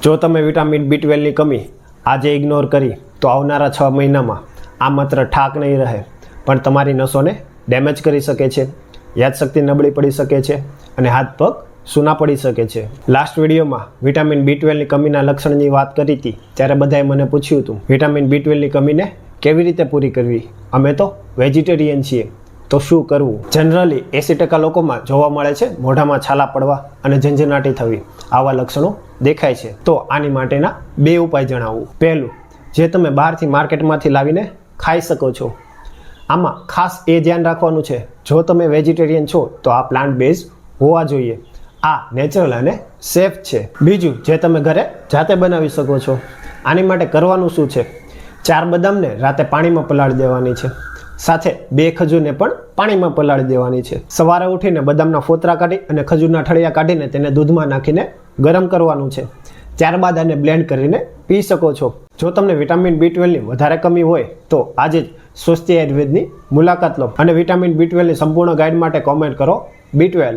જો તમે વિટામિન B12ની કમી આજે ઇગ્નોર કરી તો આવનારા 6 મહિનામાં આ માત્ર ઠાક નહીં રહે પણ તમારી નસોને ડેમેજ કરી શકે છે, યાદશક્તિ નબળી પડી શકે છે અને હાથ પગ સૂના પડી શકે છે. લાસ્ટ વિડીયોમાં વિટામિન B12ની કમીના લક્ષણની વાત કરી હતી ત્યારે બધાએ મને પૂછ્યું હતું વિટામિન B12ની કમીને કેવી રીતે પૂરી કરવી, અમે તો વેજીટેરિયન છીએ તો શું કરવું. જનરલી 80% લોકોમાં જોવા મળે છે મોઢામાં છાલા પડવા અને ઝંઝનાટી થવી આવા લક્ષણો દેખાય છે. તો આની માટેના 2 ઉપાય જણાવું. પહેલું, જે તમે બહારથી માર્કેટમાંથી લાવીને ખાઈ શકો છો. આમાં ખાસ એ ધ્યાન રાખવાનું છે, જો તમે વેજીટેરિયન છો તો આ પ્લાન્ટ બેઝ હોવા જોઈએ. આ નેચરલ અને સેફ છે. બીજું, જે તમે ઘરે જાતે બનાવી શકો છો. આની માટે કરવાનું શું છે, 4 બદામને રાતે પાણીમાં પલાળી દેવાની છે, સાથે 2 ખજૂરને પણ પાણીમાં પલાળી દેવાની છે. સવારે ઉઠીને બદામના ફોતરા કાઢી અને ખજૂરના ઠળિયા કાઢીને તેને દૂધમાં નાખીને ગરમ કરવાનું છે. ત્યારબાદ આને બ્લેન્ડ કરીને પી શકો છો. જો તમને વિટામિન B12ની વધારે કમી હોય તો આજે જ સ્વસ્તિ આયુર્વેદની મુલાકાત લો અને વિટામિન B12ની સંપૂર્ણ ગાઈડ માટે કોમેન્ટ કરો B12.